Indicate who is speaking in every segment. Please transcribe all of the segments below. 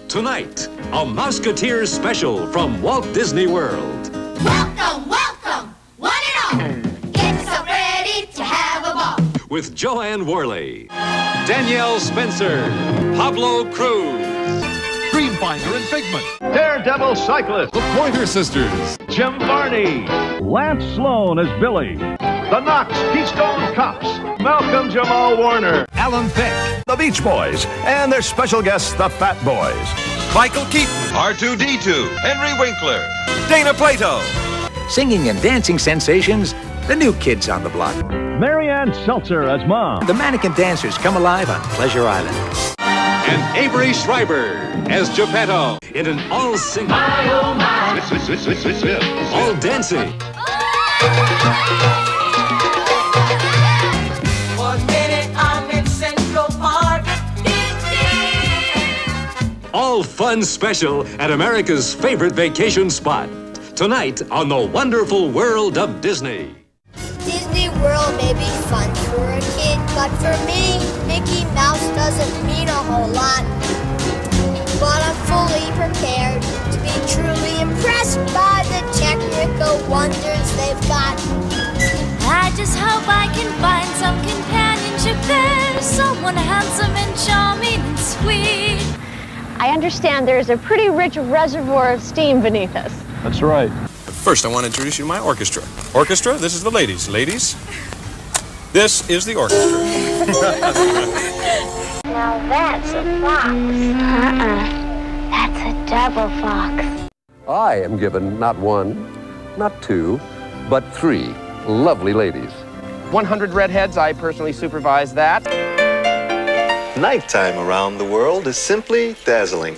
Speaker 1: Tonight, a Mouseketeers special from Walt Disney World.
Speaker 2: Welcome, welcome, one and all. Get yourself ready to have a ball.
Speaker 1: With Joanne Worley, Danielle Spencer, Pablo Cruz,
Speaker 3: Dreamfinder and Figment,
Speaker 4: Daredevil Cyclist,
Speaker 3: the Pointer Sisters,
Speaker 4: Jim Varney,
Speaker 5: Lance Sloan as Billy,
Speaker 4: the Knox Keystone Cops, Malcolm Jamal Warner,
Speaker 3: Alan Thicke,
Speaker 4: the Beach Boys, and their special guests, the Fat Boys.
Speaker 3: Michael Keaton,
Speaker 6: R2-D2, Henry Winkler, Dana Plato.
Speaker 7: Singing and dancing sensations, the new kids on the block.
Speaker 5: Marianne Seltzer as Mom.
Speaker 7: The mannequin dancers come alive on Pleasure Island.
Speaker 1: and Avery Schreiber as Geppetto in an all-singing, all-dancing,
Speaker 2: 1 minute I'm in Central Park.
Speaker 1: all-fun special at America's favorite vacation spot. Tonight on The Wonderful World of Disney.
Speaker 8: Disney World may be fun for a kid, but for me, Mickey Mouse doesn't mean a whole lot. But I'm fully prepared to be truly impressed by the technical wonders they've got.
Speaker 9: I just hope I can find some companionship there, someone handsome and charming and sweet.
Speaker 10: I understand there's a pretty rich reservoir of steam beneath us.
Speaker 5: That's right.
Speaker 6: First, I want to introduce you to my orchestra. Orchestra, this is the ladies. Ladies, this is the orchestra.
Speaker 10: Now that's a fox. That's a double fox.
Speaker 11: I am given not one, not two, but three lovely ladies.
Speaker 12: 100 redheads, I personally supervise that.
Speaker 13: Nighttime around the world is simply dazzling.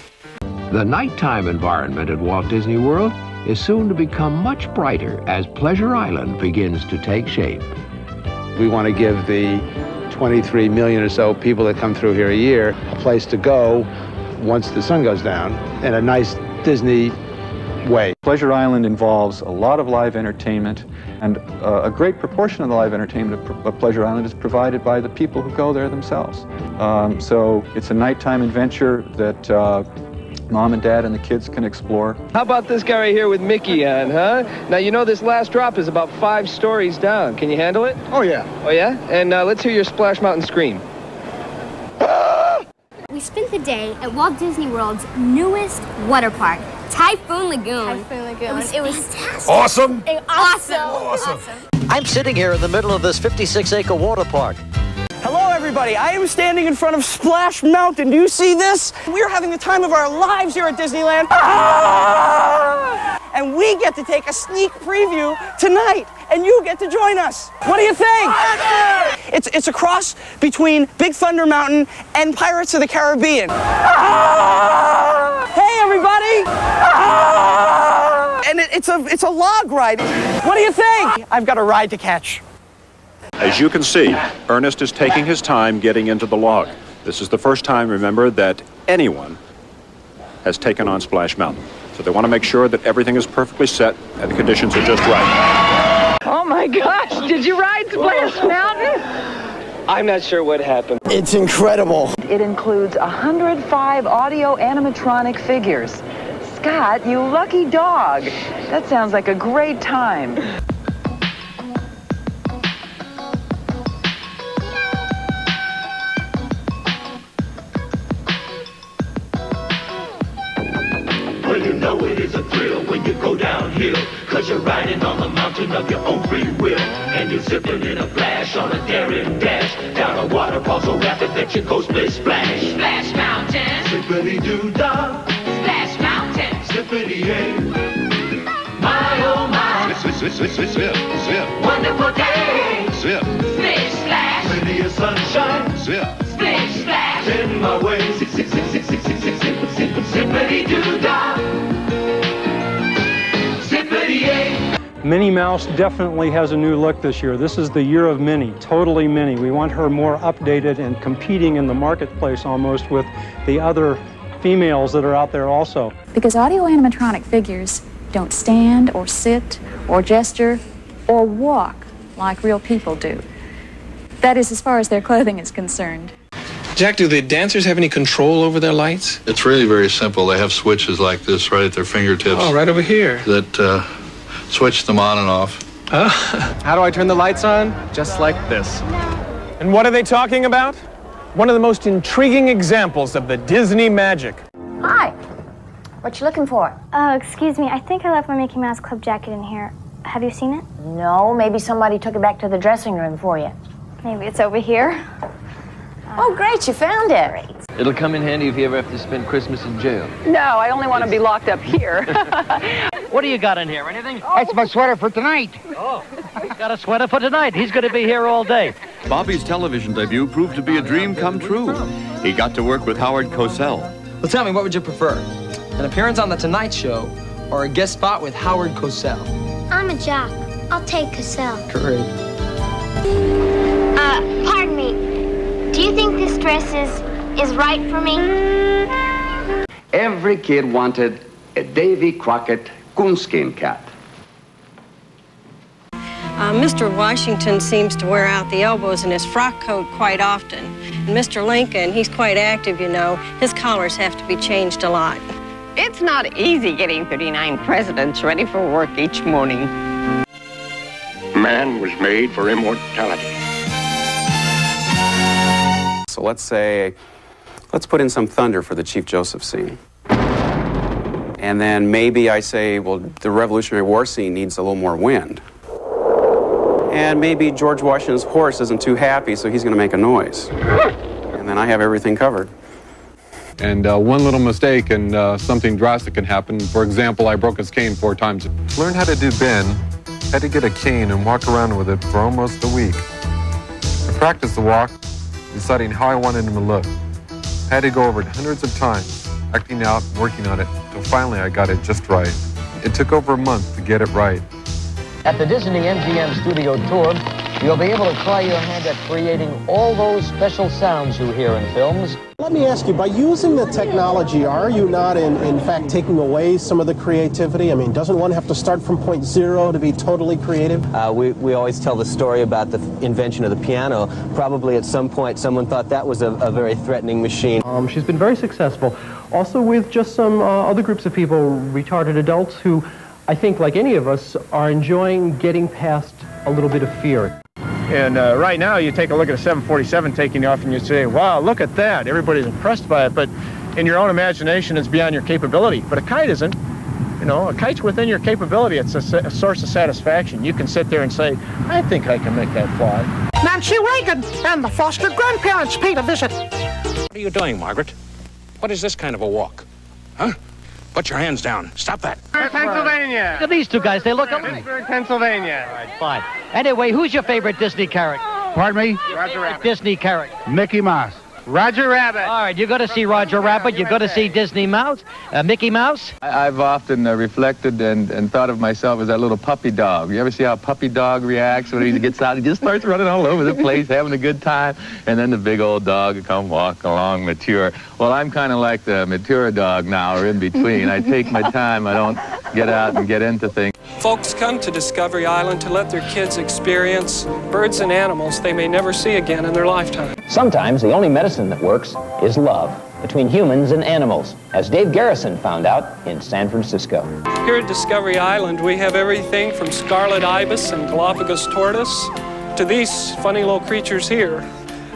Speaker 14: The nighttime environment at Walt Disney World is soon to become much brighter as Pleasure Island begins to take shape.
Speaker 15: We want to give the 23 million or so people that come through here a year a place to go once the sun goes down in a nice Disney way.
Speaker 16: Pleasure Island involves a lot of live entertainment, and a great proportion of the live entertainment of Pleasure Island is provided by the people who go there themselves. So it's a nighttime adventure that Mom and Dad and the kids can explore.
Speaker 12: How about this guy right here with Mickey on, huh? Now, you know this last drop is about 5 stories down. Can you handle it?
Speaker 15: Oh, yeah.
Speaker 12: Oh, yeah? And let's hear your Splash Mountain scream.
Speaker 10: We spent the day at Walt Disney World's newest water park, Typhoon Lagoon. It was fantastic.
Speaker 3: Awesome.
Speaker 10: Awesome.
Speaker 7: I'm sitting here in the middle of this 56-acre water park.
Speaker 17: Hello, everybody. I am standing in front of Splash Mountain. Do you see this? We're having the time of our lives here at Disneyland. And we get to take a sneak preview tonight, and you get to join us. What do you think? It's a cross between Big Thunder Mountain and Pirates of the Caribbean. Hey, everybody. And it's a log ride. What do you think? I've got a ride to catch.
Speaker 4: As you can see, Ernest is taking his time getting into the log. This is the first time, remember, that anyone has taken on Splash Mountain. So they want to make sure that everything is perfectly set and the conditions are just right.
Speaker 17: Oh my gosh, did you ride Splash Mountain?
Speaker 12: I'm not sure what happened.
Speaker 17: It's incredible.
Speaker 18: It includes 105 audio animatronic figures. Scott, you lucky dog. That sounds like a great time.
Speaker 19: Well, you know it is a thrill when you go downhill, 'cause you're riding on the mountain of your own free will. And you're zipping in a flash on a daring dash down a waterfall so rapid that you go split splash.
Speaker 2: Splash Mountain.
Speaker 19: Zippity-doo-dah.
Speaker 2: Splash Mountain.
Speaker 19: Zippity-yay. My, oh my.
Speaker 4: Zip.
Speaker 2: Wonderful day.
Speaker 4: Zip.
Speaker 2: Splish Splash.
Speaker 19: Plenty of sunshine.
Speaker 4: Zip.
Speaker 2: Splish Splash.
Speaker 19: In my way. Zippity-doo-dah. Zippity-yay.
Speaker 20: Minnie Mouse definitely has a new look this year. This is the year of Minnie, totally Minnie. We want her more updated and competing in the marketplace almost with the other females that are out there also.
Speaker 5: Because audio animatronic figures don't stand or sit or gesture or walk like real people do. That is, as far as their clothing is concerned.
Speaker 12: Jack, do the dancers have any control over their lights?
Speaker 21: It's really very simple. They have switches like this right at their fingertips.
Speaker 12: Oh, right over here.
Speaker 21: That switch them on and off.
Speaker 12: How do I turn the lights on? Just like this. And what are they talking about? One of the most intriguing examples of the Disney magic.
Speaker 10: Hi. What you looking for? Oh, excuse me. I think I left my Mickey Mouse Club jacket in here. Have you seen it?
Speaker 22: No, maybe somebody took it back to the dressing room for you.
Speaker 10: Maybe it's over here.
Speaker 22: Oh, great, you found it. Great.
Speaker 23: It'll come in handy if you ever have to spend Christmas in jail.
Speaker 18: No, I only want to be locked up here.
Speaker 24: What do you got in here? Anything?
Speaker 25: That's my sweater for tonight.
Speaker 24: Oh, he's got a sweater for tonight. He's going to be here all day.
Speaker 26: Bobby's television debut proved to be a dream come true. He got to work with Howard Cosell.
Speaker 27: Well, tell me, what would you prefer? An appearance on The Tonight Show or a guest spot with Howard Cosell?
Speaker 8: I'm a jock. I'll take Cosell.
Speaker 27: Great.
Speaker 8: Pardon me. Do you think this dress is right for me?
Speaker 28: Every kid wanted a Davy Crockett coonskin cat.
Speaker 29: Mr. Washington seems to wear out the elbows in his frock coat quite often. And Mr. Lincoln, he's quite active, you know. His collars have to be changed a lot.
Speaker 30: It's not easy getting 39 presidents ready for work each morning.
Speaker 28: Man was made for immortality.
Speaker 31: So let's put in some thunder for the Chief Joseph scene. And then maybe I say, well, the Revolutionary War scene needs a little more wind. And maybe George Washington's horse isn't too happy, so he's going to make a noise. And then I have everything covered.
Speaker 3: And one little mistake and something drastic can happen. For example, I broke his cane 4 times.
Speaker 32: Learn how to do Ben. Had to get a cane and walk around with it for almost a week. I practiced the walk, deciding how I wanted him to look. I had to go over it hundreds of times, acting out, working on it, till finally I got it just right. It took over a month to get it right.
Speaker 24: At the Disney MGM Studio Tour, you'll be able to try your hand at creating all those special sounds you hear in films.
Speaker 33: Let me ask you, by using the technology, are you not in fact taking away some of the creativity? I mean, doesn't one have to start from point zero to be totally creative?
Speaker 34: We always tell the story about the invention of the piano. Probably at some point someone thought that was a very threatening machine.
Speaker 35: She's been very successful. Also with just some other groups of people, retarded adults who, I think, like any of us, are enjoying getting past a little bit of fear.
Speaker 12: And right now, you take a look at a 747 taking off and you say, wow, look at that. Everybody's impressed by it, but in your own imagination, it's beyond your capability. But a kite isn't. You know, a kite's within your capability. It's a source of satisfaction. You can sit there and say, I think I can make that fly.
Speaker 25: Nancy Reagan and the foster grandparents paid a visit.
Speaker 36: What are you doing, Margaret? What is this kind of a walk? Huh? Put your hands down. Stop that.
Speaker 24: Pennsylvania. Look at these two guys. They look alike.
Speaker 12: Pittsburgh, Pennsylvania.
Speaker 24: All right, fine. Anyway, who's your favorite Disney character?
Speaker 33: Pardon me?
Speaker 24: Roger Rabbit. Disney character.
Speaker 33: Mickey Mouse.
Speaker 12: Roger Rabbit.
Speaker 24: All right, you got to see Roger Rabbit. You got to see Disney Mouse. Mickey Mouse.
Speaker 16: I've often reflected and thought of myself as that little puppy dog. You ever see how a puppy dog reacts when he gets out? He just starts running all over the place, having a good time, and then the big old dog will come walk along mature. Well, I'm kind of like the mature dog now, or in between. I take my time. I don't get out and get into things.
Speaker 37: Folks come to Discovery Island to let their kids experience birds and animals they may never see again in their lifetime.
Speaker 24: Sometimes the only medicine that works is love between humans and animals, as Dave Garrison found out in San Francisco.
Speaker 37: Here at Discovery Island, we have everything from scarlet ibis and Galapagos tortoise to these funny little creatures here.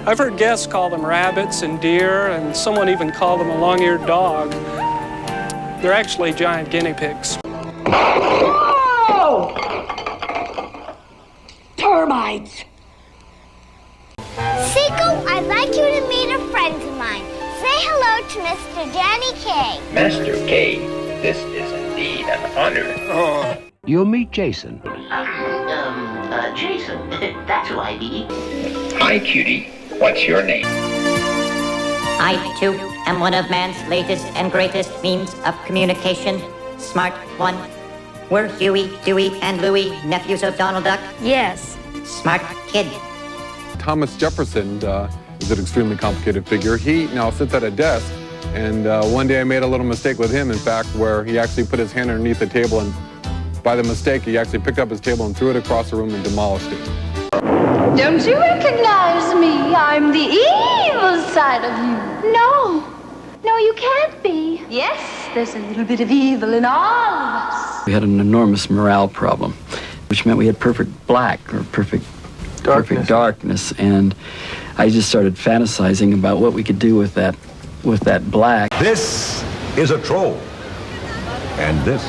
Speaker 37: I've heard guests call them rabbits and deer, and someone even called them a long-eared dog. They're actually giant guinea pigs.
Speaker 8: Termites. Seiko, I'd like you to meet a friend of mine. Say hello to Mr. Danny Kaye.
Speaker 38: Master K, this is indeed an honor.
Speaker 14: You'll meet Jason.
Speaker 38: Jason, that's who I be. Hi, cutie. What's your name?
Speaker 39: I, too, am one of man's latest and greatest means of communication. Smart one. We're Huey, Dewey, and Louie, nephews of Donald Duck.
Speaker 5: Yes.
Speaker 39: Smart kid.
Speaker 3: Thomas Jefferson is an extremely complicated figure. He now sits at a desk, and one day I made a little mistake with him, in fact, where he actually put his hand underneath the table, and by the mistake, he actually picked up his table and threw it across the room and demolished it.
Speaker 1: Don't you recognize me? I'm the evil side of you.
Speaker 5: No. No, you can't be.
Speaker 1: Yes, there's a little bit of evil in all of us.
Speaker 2: We had an enormous morale problem, which meant we had perfect black or perfect darkness, and I just started fantasizing about what we could do with that black.
Speaker 4: This is a troll, and this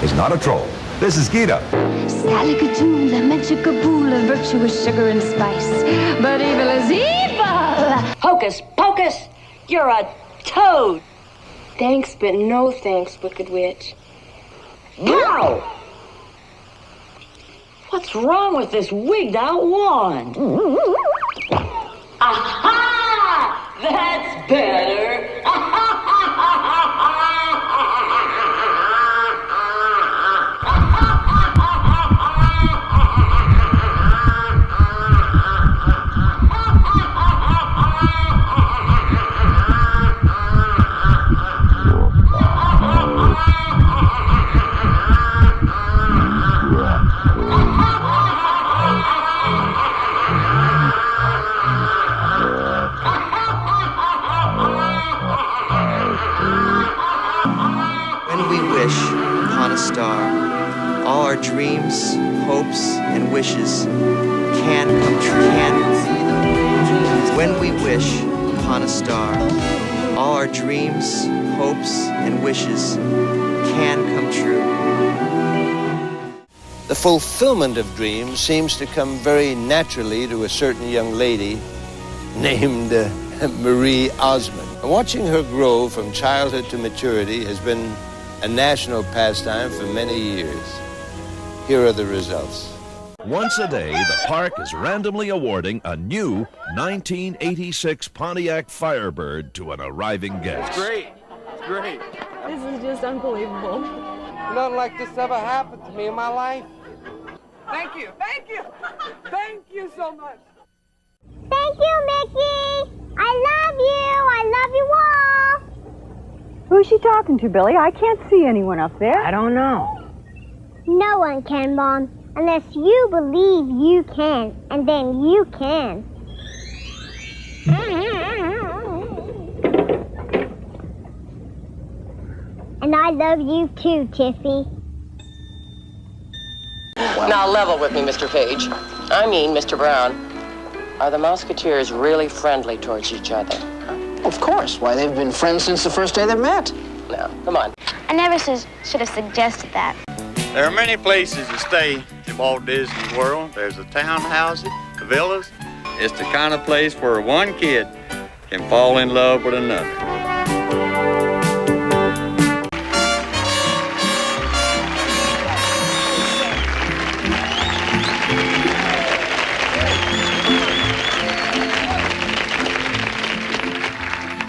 Speaker 4: is not a troll. This is Gita.
Speaker 1: Sally Cthulhu, magic Kaboola, virtuous sugar and spice, but evil is evil.
Speaker 39: Hocus pocus, you're a toad.
Speaker 1: Thanks, but no thanks, Wicked Witch.
Speaker 39: Now! What's wrong with this wigged out wand? Aha! That's better.
Speaker 6: All our dreams, hopes, and wishes can come true. When we wish upon a star, all our dreams, hopes, and wishes can come true.
Speaker 34: The fulfillment of dreams seems to come very naturally to a certain young lady named Marie Osmond. Watching her grow from childhood to maturity has been a national pastime for many years. Here are the results.
Speaker 7: Once a day, the park is randomly awarding a new 1986 Pontiac Firebird to an arriving guest.
Speaker 9: It's great. It's great.
Speaker 10: This is just unbelievable.
Speaker 9: Nothing like this ever happened to me in my life. Thank you. Thank you. Thank you so much.
Speaker 8: Thank you, Mickey. I love you. I love you all.
Speaker 11: Who's she talking to, Billy? I can't see anyone up there.
Speaker 7: I don't know.
Speaker 8: No one can, Mom, unless you believe you can, and then you can. And I love you too, Tiffy.
Speaker 30: Now level with me, Mr. Page. I mean, Mr. Brown. Are the Musketeers really friendly towards each other?
Speaker 13: Of course. Why, they've been friends since the first day they met.
Speaker 30: No, come on.
Speaker 5: I never should have suggested that.
Speaker 15: There are many places to stay in Walt Disney World. There's the townhouses, the villas. It's the kind of place where one kid can fall in love with another.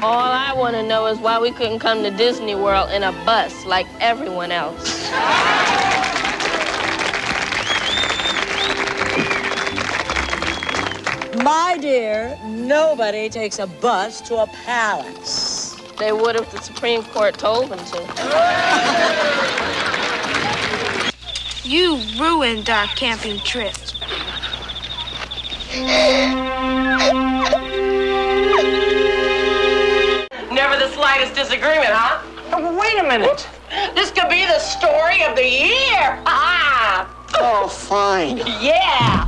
Speaker 30: All I want to know is why we couldn't come to Disney World in a bus like everyone else.
Speaker 17: My dear, nobody takes a bus to a palace.
Speaker 30: They would if the Supreme Court told them to.
Speaker 1: You ruined our camping trip.
Speaker 30: Never the slightest disagreement, huh?
Speaker 13: Wait a minute.
Speaker 30: This could be the story of the year. Ha!
Speaker 13: Oh, fine.
Speaker 30: Yeah.